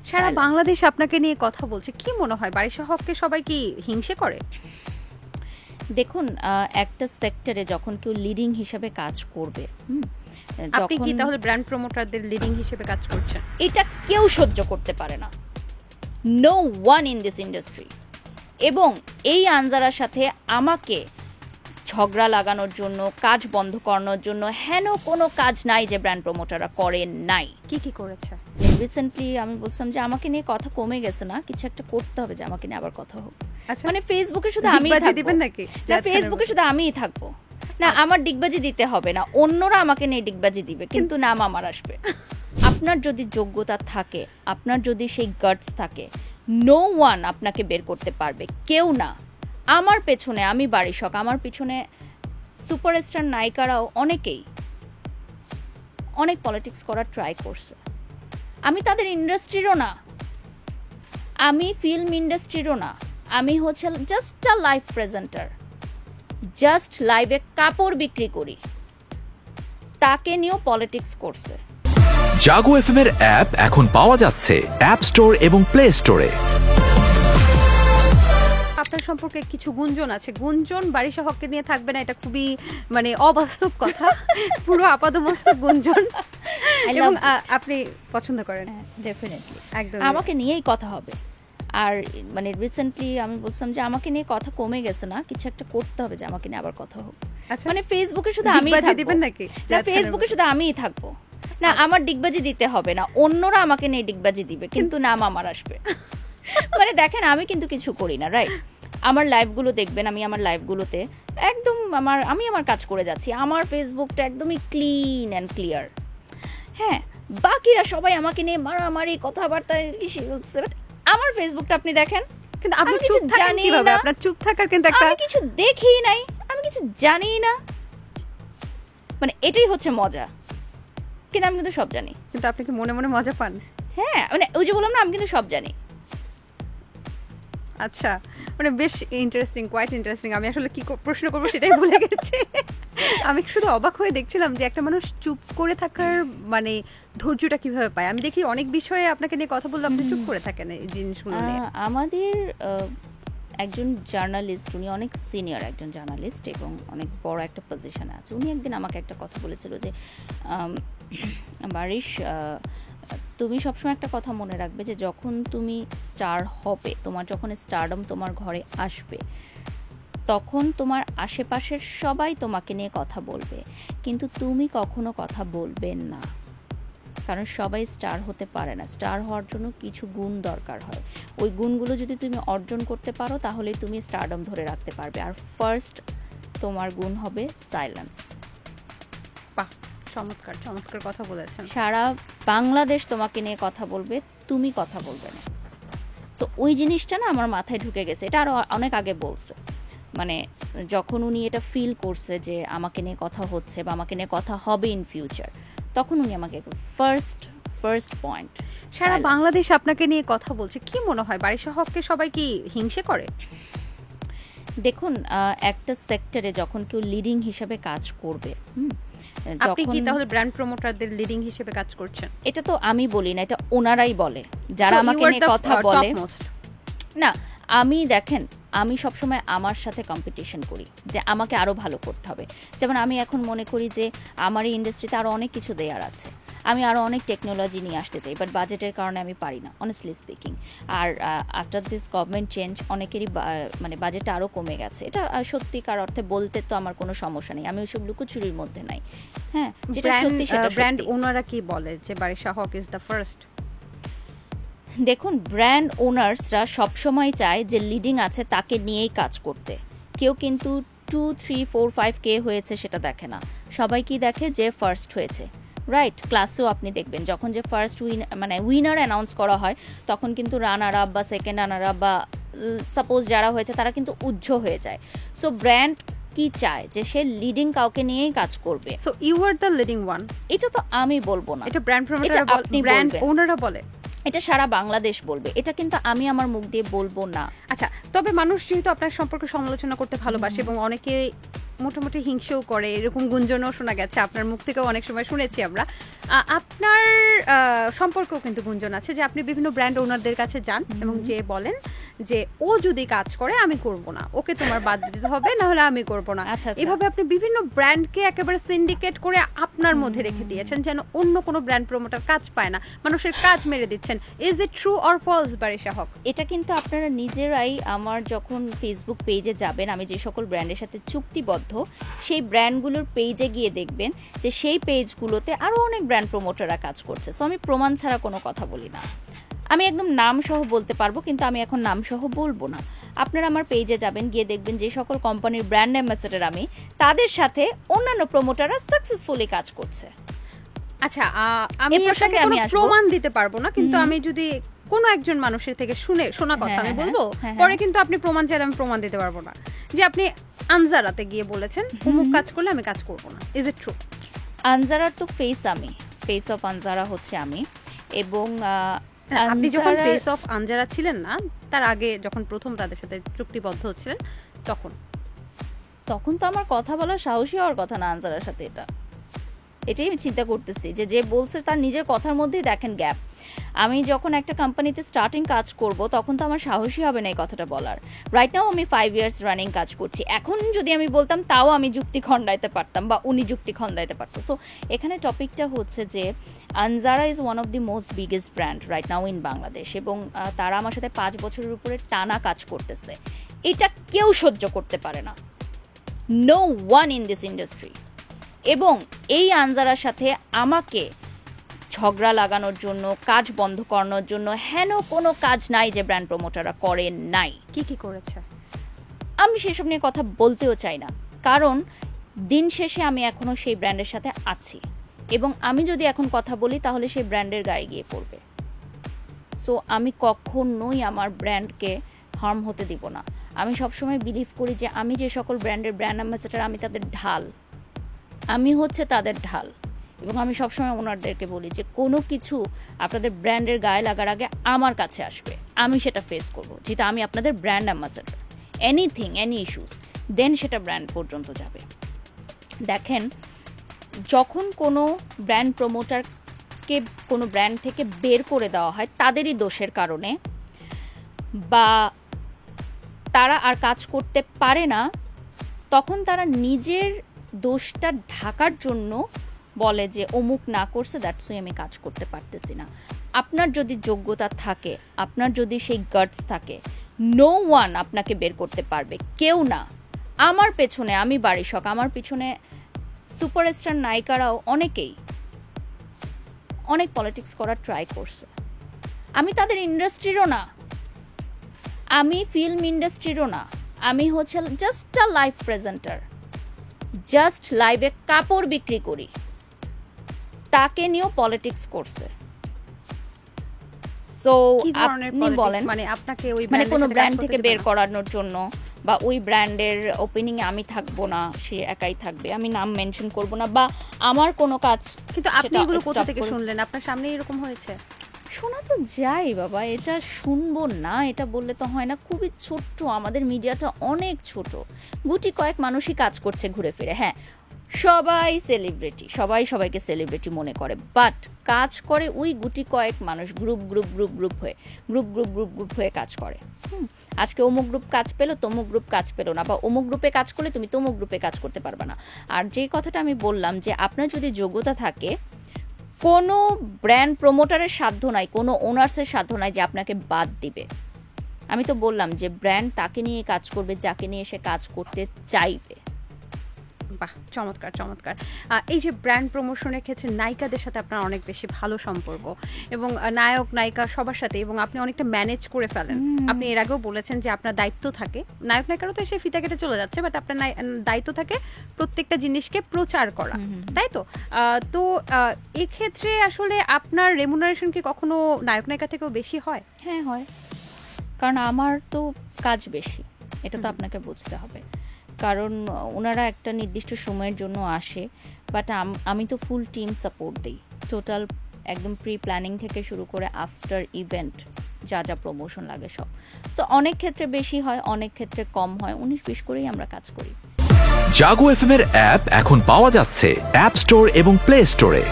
সারা বাংলাদেশ আপনাকে নিয়ে কথা বলছে, কি মনে হয় বারিশা হককে সবাই কি হিংসে করে? দেখুন, একটা সেক্টরে যখন কেউ লিডিং হিসেবে কাজ করবে, আপনি কি তাহলে ব্র্যান্ড প্রমোটারদের লিডিং হিসেবে কাজ করছেন? এটা কেউ সহ্য করতে পারে না, no one in this industry. এবং এই আনজারার সাথে আমাকে ঝগড়া লাগানোর জন্য, কাজ বন্ধ করানোর জন্য হেন কোনো কাজ নাই যে ব্র্যান্ড প্রমোটাররা করে নাই। কি কি করেছে? রিসেন্টলি আমি বলছিলাম যে আমাকে নিয়ে কথা কমে গেছে না, কিছু একটা করতে হবে যে আমাকে নিয়ে আবার কথা হোক। মানে ফেসবুকে শুধু আমি দিবেন নাকি? না, ফেসবুকে শুধু আমিই থাকবো না, আমার ডিগবাজি দিতে হবে না, অন্যরা আমাকে নিয়ে ডিগবাজি দিবে, কিন্তু নাম আমার আসবে। আপনার যদি যোগ্যতা থাকে, আপনার যদি সেই গাটস থাকে, নো ওয়ান আপনাকে বের করতে পারবে, কেউ না। আমার পেছনে, আমি বারিশা হক, আমার পিছনে সুপারস্টার নায়িকারাও অনেকেই অনেক পলিটিক্স করার ট্রাই করছে। আমি তাদের ইন্ডাস্ট্রিরও না, আমি ফিল্ম ইন্ডাস্ট্রিরও না, আমি হচ্ছে জাস্ট আ লাইভ প্রেজেন্টার, জাস্ট লাইভে কাপড় বিক্রি করি, তাকে নিয়েও পলিটিক্স করছে। জাগো এফএম এর অ্যাপ এখন পাওয়া যাচ্ছে অ্যাপ স্টোর এবং প্লে স্টোরে। আপনার সম্পর্কে কিছু গুঞ্জন আছে, গুঞ্জন বারিশা হককে নিয়ে থাকবে না, এটা খুবই মানে অবাস্তব কথা, পুরো আপাদমস্তক গুঞ্জন। এবং আপনি পছন্দ করেন? ডেফিনেটলি, একদম আমাকে নিয়েই কথা হবে। আর মানে রিসেন্টলি আমি বলছিলাম যে আমাকে নিয়ে কথা কমে গেছে না, কিছু একটা করতে হবে যে আমাকে নিয়ে আবার কথা হোক। মানে ফেসবুকে শুধু আমিই থাকবো দিবেন নাকি? না, ফেসবুকে শুধু আমিই থাকবো না, আমার ডিগবাজি দিতে হবে না, অন্যরা আমাকে নিয়ে ডিগবাজি দিবে, কিন্তু নাম আমার আসবে। মানে দেখেন, আমি কিন্তু কিছু করি না, রাইট? আমার লাইভগুলো দেখবেন, আমি আমার লাইভগুলোতে একদম আমি আমার কাজ করে যাচ্ছি, আমার ফেসবুকটা একদমই ক্লিন অ্যান্ড ক্লিয়ার। হ্যাঁ, বাকিরা সবাই আমাকে নিয়ে মারামারি কথাবার্তা, আমার ফেসবুকটা আপনি দেখেন, কিন্তু আপনি কিছু জানি না, আপনার চুপ থাকার কিন্তু একটা, আমি কিছু দেখিই নাই, আমি কিছু জানি না, মানে এটাই হচ্ছে মজা। কিন্তু আমি কিন্তু সব জানি। কিন্তু আপনি কি মনে মনে মজা পান? হ্যাঁ, মানে ওই যে বললাম না, আমি কিন্তু সব জানি। আচ্ছা, মানে বেশ ইন্টারেস্টিং, কোয়াইট ইন্টারেস্টিং। আমি আসলে কি প্রশ্ন করবো সেটাই ভুলে গেছি। আমি শুধু অবাক হয়ে দেখছিলাম যে একটা মানুষ চুপ করে থাকার মানে ধৈর্যটা কিভাবে পায়। আমি দেখি অনেক বিষয়ে আপনাকে নিয়ে কথা বললে আপনি চুপ করে থাকেন এই জিনিসগুলো নিয়ে। আমাদের একজন জার্নালিস্ট, উনি অনেক সিনিয়র একজন জার্নালিস্ট এবং অনেক বড় একটা পজিশনে আছে। উনি একদিন আমাকে একটা কথা বলেছিল যে বারিশ, তুমি সবসময় একটা কথা মনে রাখবে যে যখন তুমি স্টার হবে, তোমার যখন স্টারডম তোমার ঘরে আসবে, তখন তোমার আশেপাশের সবাই তোমাকে নিয়ে কথা বলবে, কিন্তু তুমি কখনো কথা বলবেন না, কারণ সবাই স্টার হতে পারে না। স্টার হওয়ার জন্য কিছু গুণ দরকার হয়, ওই গুণগুলো যদি তুমি অর্জন করতে পারো তাহলে তুমি স্টারডম ধরে রাখতে পারবে। আর ফার্স্ট তোমার গুণ হবে সাইলেন্স। বাহ, চমৎকার চমৎকার কথা বলেছেন। সারা বাংলাদেশ তোমাকে নিয়ে কথা বলবে, তুমি কথা বলবে না। সো ওই জিনিসটা না আমার মাথায় ঢুকে গেছে। এটা আরও অনেক আগে বলছে, মানে যখন উনি এটা ফিল করছে যে আমাকে নিয়ে কথা হচ্ছে বা আমাকে নিয়ে কথা হবে ইন ফিউচার, তখন উনি আমাকে ফার্স্ট পয়েন্ট। সারা বাংলাদেশ আপনাকে নিয়ে কথা বলছে, কি মনে হয় বারিশা হককে সবাই কি হিংসে করে? দেখুন, একটা সেক্টরে যখন কেউ লিডিং হিসেবে কাজ করবে, আপনি কি তাহলে ব্র্যান্ড প্রমোটারদের লিডিং হিসেবে কাজ করছেন? এটা তো আমি বলি না, এটা ওনারাই বলে যারা আমাকে নিয়ে কথা বলে। না, আমি দেখেন, আমি সবসময় আমার সাথে কম্পিটিশন করি যে আমাকে আরও ভালো করতে হবে। যেমন আমি এখন মনে করি যে আমার এই ইন্ডাস্ট্রিতে আরও অনেক কিছু দেওয়ার আছে, আমি আরও অনেক টেকনোলজি নিয়ে আসতে চাই, বাট বাজেটের কারণে আমি পারি না, অনেস্টলি স্পিকিং। আর আফটার দিস গভর্নমেন্ট চেঞ্জ অনেকেরই মানে বাজেটটা আরও কমে গেছে। এটা সত্যিকার অর্থে বলতে তো আমার কোনো সমস্যা নেই, আমি ওইসব লুকোচুরির মধ্যে নাই। হ্যাঁ, যেটা সত্যি সেটা ব্র্যান্ড ওনারা কি বলে যে বারিশা হক ইজ দ্য ফার্স্ট? দেখুন, ব্র্যান্ড ওনার্সরা সবসময় চায় যে লিডিং আছে তাকে নিয়েই কাজ করতে। কেউ কিন্তু 2, 3, 4, 5K হয়েছে সেটা দেখে না, সবাই কি দেখে যে ফার্স্ট হয়েছে, রাইট? ক্লাসেও আপনি দেখবেন যখন যে ফার্স্ট উইনার অ্যানাউন্স করা হয়, তখন কিন্তু রানার আপ বা সেকেন্ড রানার আপ বা সাপোজ যারা হয়েছে তারা কিন্তু উজ্জ্ব হয়ে যায়। সো ব্র্যান্ড কি চায় যে সে লিডিং কাউকে নিয়েই কাজ করবে। So you are the leading one. এটা তো আমি বলবো না, এটা ব্র্যান্ড প্রমোটার, ব্র্যান্ড ওনাররা বলে, এটা সারা বাংলাদেশ বলবে, এটা কিন্তু আমি আমার মুখ দিয়ে বলবো না। আচ্ছা, তবে মানুষ যেহেতু আপনার সম্পর্কে সমালোচনা করতে ভালোবাসে এবং অনেকে মোটামুটি হিংসেও করে, এরকম গুঞ্জনও শোনা গেছে, আপনার মুখ থেকেও অনেক সময় শুনেছি আমরা। আপনার সম্পর্কেও কিন্তু গুঞ্জন আছে যে আপনি বিভিন্ন ব্র্যান্ড ওনারদের কাছে যান এবং যে বলেন যে ও যদি কাজ করে আমি করব না, ওকে তোমার বাদ দিতে হবে, না হলে আমি করব না। এভাবে আপনি বিভিন্ন ব্র্যান্ডকে একেবারে সিন্ডিকেট করে আপনার মধ্যে রেখে দিয়েছেন যেন অন্য কোনো ব্র্যান্ড প্রমোটার কাজ পায় না, মানুষের কাজ মেরে দিচ্ছেন। Is it true or false Barisha Haque? এটা কিন্তু আপনারা নিজেরাই আমার যখন ফেসবুক পেজে যাবেন, আমি যে সকল ব্র্যান্ডের সাথে চুক্তিবদ্ধ সেই ব্র্যান্ডগুলোর পেজে গিয়ে দেখবেন যে সেই পেজগুলোতে আরও অনেক ব্র্যান্ড প্রমোটাররা কাজ করছে। সো আমি প্রমাণ ছাড়া কোনো কথা বলি না। আমি একদম নাম সহ বলতে পারবো, কিন্তু আমি এখন নাম সহ বলবো না। আপনারা আমার পেজে যাবেন, গিয়ে দেখবেন যে সকল কোম্পানির ব্র্যান্ড অ্যাম্বাসেডর আমি, তাদের সাথে অন্যান্য প্রমোটাররা সাকসেসফুলি কাজ করছে। আচ্ছা, আমি আপনাকে কোনো প্রমাণ দিতে পারবো না, কিন্তু আমি যদি কোনো একজন মানুষের থেকে শোনা কথা আমি বলবো, পরে কিন্তু আপনি প্রমাণ চাইলে আমি প্রমাণ দিতে পারবো না, যে আপনি আনজারাতে গিয়ে বলেছেন অমুক কাজ করলে আমি কাজ করবো না। Is it true? আনজারার তো ফেস অফ আনজারা হচ্ছে আমি। এবং আপনি যখন ফেস অফ আনজারা ছিলেন না, তার আগে যখন প্রথম তাদের সাথে চুক্তিবদ্ধ হচ্ছিলেন, তখন তো আমার কথা বলার সাহসী হওয়ার কথা না আনজারার সাথে। এটাই আমি চিন্তা করতেছি যে বলছে তার নিজের কথার মধ্যেই দেখেন গ্যাপ। আমি যখন একটা কোম্পানিতে স্টার্টিং কাজ করব তখন তো আমার সাহসী হবে না এই কথাটা বলার। রাইট নাও আমি 5 ইয়ার্স রানিং কাজ করছি, এখন যদি আমি বলতাম তাও আমি যুক্তি খণ্ডাইতে পারতাম বা উনি যুক্তি খণ্ডাইতে পারতো। সো এখানে টপিকটা হচ্ছে যে Anzara is one of the most biggest brand right now in Bangladesh, এবং তারা আমার সাথে 5 বছরের উপরে টানা কাজ করতেছে। এটা কেউ সহ্য করতে পারে না, no one in this industry. এবং এই আনজারার সাথে আমাকে ঝগড়া লাগানোর জন্য, কাজ বন্ধ করানোর জন্য হেন কোনো কাজ নাই যে ব্র্যান্ড প্রমোটাররা করে নাই। কি করেছে আমি সেসব নিয়ে কথা বলতেও চাই না, কারণ দিন শেষে আমি এখনো সেই ব্র্যান্ডের সাথে আছি, এবং আমি যদি এখন কথা বলি তাহলে সেই ব্র্যান্ডের গায়ে গিয়ে পড়বে। সো আমি কখনোই আমার ব্র্যান্ডকে হার্ম হতে দিব না। আমি সবসময় বিলিভ করি যে আমি যে সকল ব্র্যান্ডের ব্র্যান্ড অ্যাম্বাসেডর, আমি তাদের ঢাল, আমি হচ্ছে তাদের ঢাল। এবং আমি সবসময় ওনারদেরকে বলি যে কোনো কিছু আপনাদের ব্র্যান্ডের গায়ে লাগার আগে আমার কাছে আসবে, আমি সেটা ফেস করব, যেটা আমি আপনাদের brand ambassador. Anything, any issues, then সেটা ব্র্যান্ড পর্যন্ত যাবে। দেখেন, যখন কোনো ব্র্যান্ড প্রমোটারকে কোনো ব্র্যান্ড থেকে বের করে দেওয়া হয় তাদেরই দোষের কারণে, বা তারা আর কাজ করতে পারে না, তখন তারা নিজের দোষটা ঢাকার জন্য বলে যে অমুক না করছে, দ্যাটস ওয়াই আমি কাজ করতে পারতেছি না। আপনার যদি যোগ্যতা থাকে, আপনার যদি সেই গাটস থাকে, নো ওয়ান আপনাকে বের করতে পারবে, কেউ না। আমার পেছনে, আমি বারিশক, আমার পিছনে সুপারস্টার নায়িকারাও অনেকেই অনেক পলিটিক্স করার ট্রাই করছে। আমি তাদের ইন্ডাস্ট্রিরও না, আমি ফিল্ম ইন্ডাস্ট্রিরও না, আমি হচ্ছে জাস্ট আ লাইভ প্রেজেন্টার, জাস্ট লাইভে কাপড় বিক্রি করি, তাকে নিয়েও পলিটিক্স করছে। সো আপনি বলেন, মানে কোনো ব্র্যান্ড থেকে বের করানোর জন্য, বা ওই ব্র্যান্ডের ওপেনিং এ আমি থাকবো না, সে একাই থাকবে, আমি নাম মেনশন করব না, বা আমার কোনো কাজ। কিন্তু আপনি এগুলো কোথা থেকে শুনলেন? আপনার সামনে এরকম হয়েছে? শোনা তো যাই বাবা, এটা শুনবো না, এটা বললে তো হয় না। খুবই ছোট্ট, আমাদের মিডিয়াটা অনেক ছোট, গুটি কয়েক মানুষই কাজ করছে ঘুরে ফিরে। হ্যাঁ, সবাই সেলিব্রিটি, সবাই সবাইকে সেলিব্রিটি মনে করে, বাট কাজ করে ওই গুটি কয়েক মানুষ, গ্রুপ হয়ে কাজ করে। আজকে অমুক গ্রুপ কাজ পেলো, তমুক গ্রুপ কাজ পেলো না, বা অমুক গ্রুপে কাজ করলে তুমি তমুক গ্রুপে কাজ করতে পারবে না। আর যে কথাটা আমি বললাম যে আপনার যদি যোগ্যতা থাকে, কোনো ব্র্যান্ড প্রমোটারের সাধ্য নাই, কোনো ওনার্সের সাধ্য নাই যে আপনাকে বাদ দিবে। আমি তো বললাম যে ব্র্যান্ড তাকে নিয়ে কাজ করবে যাকে নিয়ে সে কাজ করতে চাইবে। বাহ, চমৎকার চমৎকার। এই যে ব্র্যান্ড প্রমোশনের ক্ষেত্রে নায়িকাদের সাথে আপনার অনেক বেশি ভালো সম্পর্ক, এবং নায়ক নায়িকা সবার সাথে, এবং আপনি অনেকটা ম্যানেজ করে ফেলেন। আপনি এর আগেও বলেছেন যে আপনার দায়িত্ব থাকে, নায়ক নায়িকারও তো এসে ফিতা কেটে চলে যাচ্ছে, বাট আপনার দায়িত্ব থাকে প্রত্যেকটা জিনিসকে প্রচার করা, তাই তো? তো এক্ষেত্রে আসলে আপনার রেমুনারেশন কি কখনো নায়ক নায়িকা থেকেও বেশি হয়? হ্যাঁ হয়, কারণ আমার তো কাজ বেশি, এটা তো আপনাকে বুঝতে হবে। কারণ ওনারা একটা নির্দিষ্ট সময়ের জন্য আসে, বাট আমি তো ফুল টিম সাপোর্ট দিই, টোটাল একদম প্রি প্ল্যানিং থেকে শুরু করে আফটার ইভেন্ট যা যা প্রমোশন লাগে সব। সো অনেক ক্ষেত্রে বেশি হয়, অনেক ক্ষেত্রে কম হয়, 19-20 করেই আমরা কাজ করি। জাগো এফএম এর অ্যাপ এখন পাওয়া যাচ্ছে অ্যাপ স্টোর এবং প্লে স্টোরে।